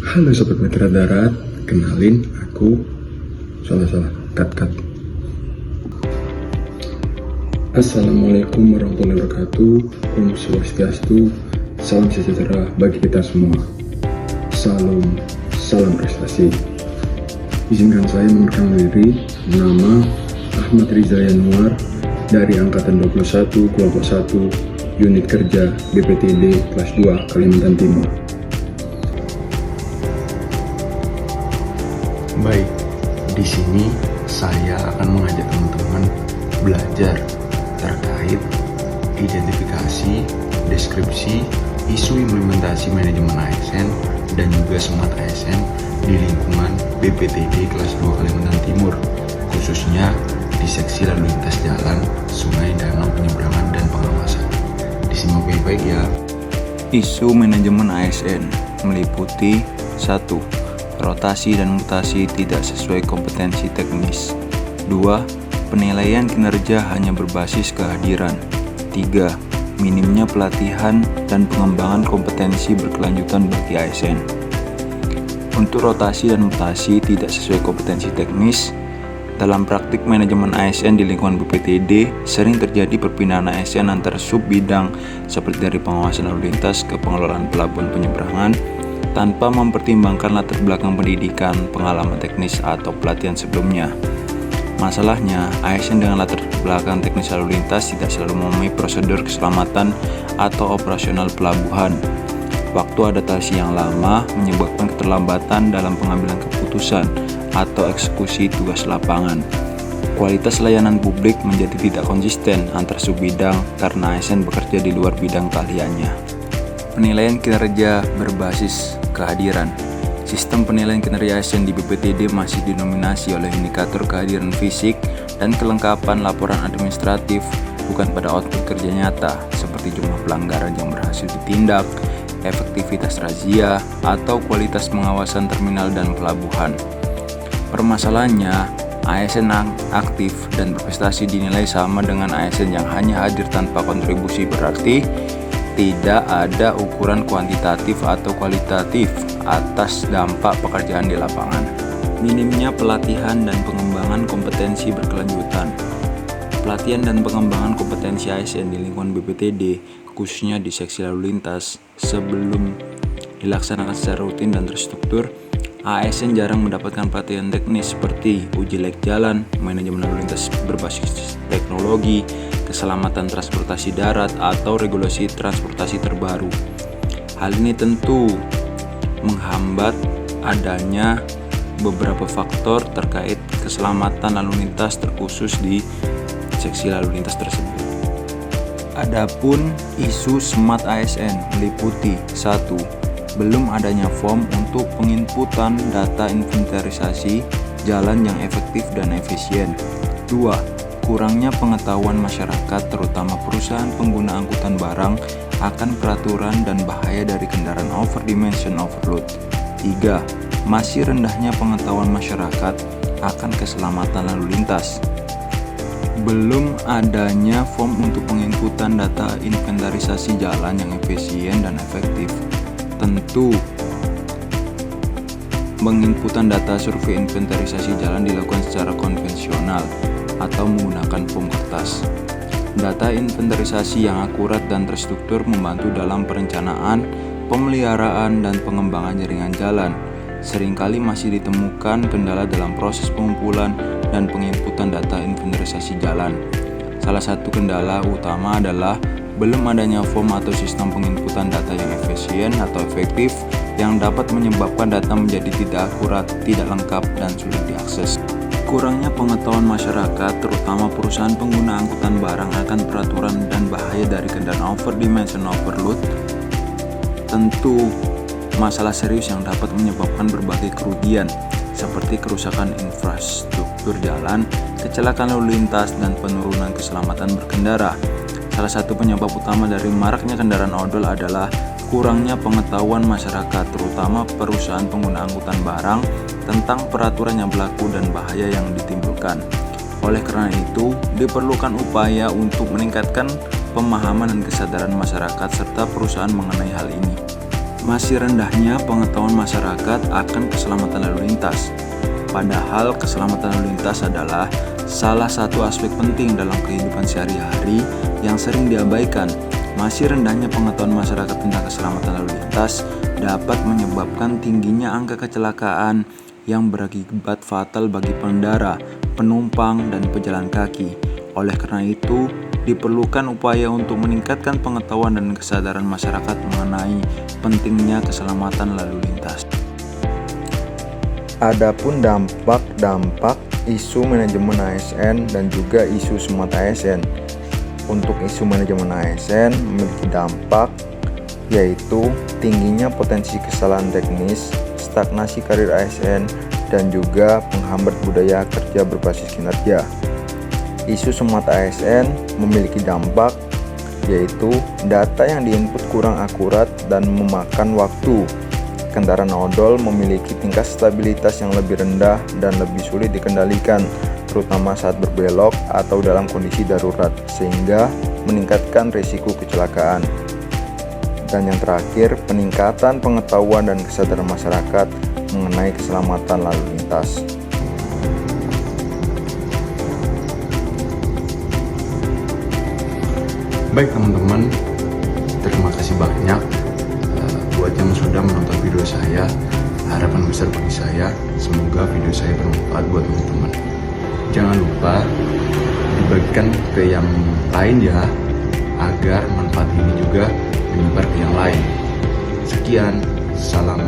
Halo Sobat Mitra Darat, kenalin aku cut. Assalamualaikum warahmatullahi wabarakatuh. Om Swastiastu, salam sejahtera bagi kita semua. Salam prestasi. Izinkan saya memperkenalkan diri. Nama Ahmad Riza Yanuar dari Angkatan 21 Kelompok 1 Unit Kerja BPTD Kelas 2 Kalimantan Timur. Baik, di sini saya akan mengajak teman-teman belajar terkait identifikasi, deskripsi, isu implementasi manajemen ASN dan juga smart ASN di lingkungan BPTD Kelas 2 Kalimantan Timur, khususnya di seksi lalu lintas jalan, sungai, danau, penyeberangan, dan pengawasan. Disimak baik-baik ya. Isu manajemen ASN meliputi 1. Rotasi dan mutasi tidak sesuai kompetensi teknis. 2. Penilaian kinerja hanya berbasis kehadiran. 3. Minimnya pelatihan dan pengembangan kompetensi berkelanjutan bagi ASN. Untuk rotasi dan mutasi tidak sesuai kompetensi teknis, dalam praktik manajemen ASN di lingkungan BPTD sering terjadi perpindahan ASN antar sub bidang seperti dari pengawasan lalu lintas ke pengelolaan pelabuhan penyeberangan tanpa mempertimbangkan latar belakang pendidikan, pengalaman teknis, atau pelatihan sebelumnya. Masalahnya, ASN dengan latar belakang teknis lalu lintas tidak selalu memenuhi prosedur keselamatan atau operasional pelabuhan. Waktu adaptasi yang lama menyebabkan keterlambatan dalam pengambilan keputusan atau eksekusi tugas lapangan. Kualitas layanan publik menjadi tidak konsisten antar sub bidang karena ASN bekerja di luar bidang keahliannya. Penilaian kinerja berbasis kehadiran. Sistem penilaian kinerja ASN di BPTD masih didominasi oleh indikator kehadiran fisik dan kelengkapan laporan administratif, bukan pada output kerja nyata seperti jumlah pelanggaran yang berhasil ditindak, efektivitas razia, atau kualitas pengawasan terminal dan pelabuhan. Permasalahannya, ASN aktif dan berprestasi dinilai sama dengan ASN yang hanya hadir tanpa kontribusi, berarti tidak ada ukuran kuantitatif atau kualitatif atas dampak pekerjaan di lapangan. Minimnya pelatihan dan pengembangan kompetensi berkelanjutan. Pelatihan dan pengembangan kompetensi ASN di lingkungan BPTD, khususnya di seksi lalu lintas, sebelum dilaksanakan secara rutin dan terstruktur, ASN jarang mendapatkan pelatihan teknis seperti uji layak jalan, manajemen lalu lintas berbasis teknologi, keselamatan transportasi darat, atau regulasi transportasi terbaru. Hal ini tentu menghambat adanya beberapa faktor terkait keselamatan lalu lintas terkhusus di seksi lalu lintas tersebut. Adapun isu smart ASN meliputi 1. Belum adanya form untuk penginputan data inventarisasi jalan yang efektif dan efisien. 2. Kurangnya pengetahuan masyarakat terutama perusahaan pengguna angkutan barang akan peraturan dan bahaya dari kendaraan overdimension overload. 3. Masih rendahnya pengetahuan masyarakat akan keselamatan lalu lintas. Belum adanya form untuk penginputan data inventarisasi jalan yang efisien dan efektif. Tentu, penginputan data survei inventarisasi jalan dilakukan secara konvensional atau menggunakan form kertas. Data inventarisasi yang akurat dan terstruktur membantu dalam perencanaan, pemeliharaan, dan pengembangan jaringan jalan. Seringkali masih ditemukan kendala dalam proses pengumpulan dan penginputan data inventarisasi jalan. Salah satu kendala utama adalah belum adanya form atau sistem penginputan data yang efisien atau efektif yang dapat menyebabkan data menjadi tidak akurat, tidak lengkap, dan sulit diakses. Kurangnya pengetahuan masyarakat, terutama perusahaan pengguna angkutan barang akan peraturan dan bahaya dari kendaraan overdimension overload, tentu masalah serius yang dapat menyebabkan berbagai kerugian seperti kerusakan infrastruktur jalan, kecelakaan lalu lintas, dan penurunan keselamatan berkendara. Salah satu penyebab utama dari maraknya kendaraan odol adalah kurangnya pengetahuan masyarakat, terutama perusahaan pengguna angkutan barang, tentang peraturan yang berlaku dan bahaya yang ditimbulkan. Oleh karena itu, diperlukan upaya untuk meningkatkan pemahaman dan kesadaran masyarakat serta perusahaan mengenai hal ini. masih rendahnya pengetahuan masyarakat akan keselamatan lalu lintas. Padahal keselamatan lalu lintas adalah salah satu aspek penting dalam kehidupan sehari-hari yang sering diabaikan. Masih rendahnya pengetahuan masyarakat tentang keselamatan lalu lintas dapat menyebabkan tingginya angka kecelakaan yang berakibat fatal bagi pengendara, penumpang, dan pejalan kaki. Oleh karena itu, diperlukan upaya untuk meningkatkan pengetahuan dan kesadaran masyarakat mengenai pentingnya keselamatan lalu lintas. Adapun dampak isu manajemen ASN dan juga isu smart ASN. Untuk isu manajemen ASN memiliki dampak yaitu tingginya potensi kesalahan teknis, stagnasi karir ASN, dan juga penghambat budaya kerja berbasis kinerja. Isu smart ASN memiliki dampak yaitu data yang diinput kurang akurat dan memakan waktu. Kendaraan odol memiliki tingkat stabilitas yang lebih rendah dan lebih sulit dikendalikan, terutama saat berbelok atau dalam kondisi darurat, sehingga meningkatkan risiko kecelakaan. Dan yang terakhir, peningkatan pengetahuan dan kesadaran masyarakat mengenai keselamatan lalu lintas. Baik teman-teman, terima kasih banyak buat yang sudah menonton video saya. Harapan besar bagi saya, semoga video saya bermanfaat buat teman-teman. Jangan lupa dibagikan ke yang lain ya, agar manfaat ini juga menyebar ke yang lain. Sekian, salam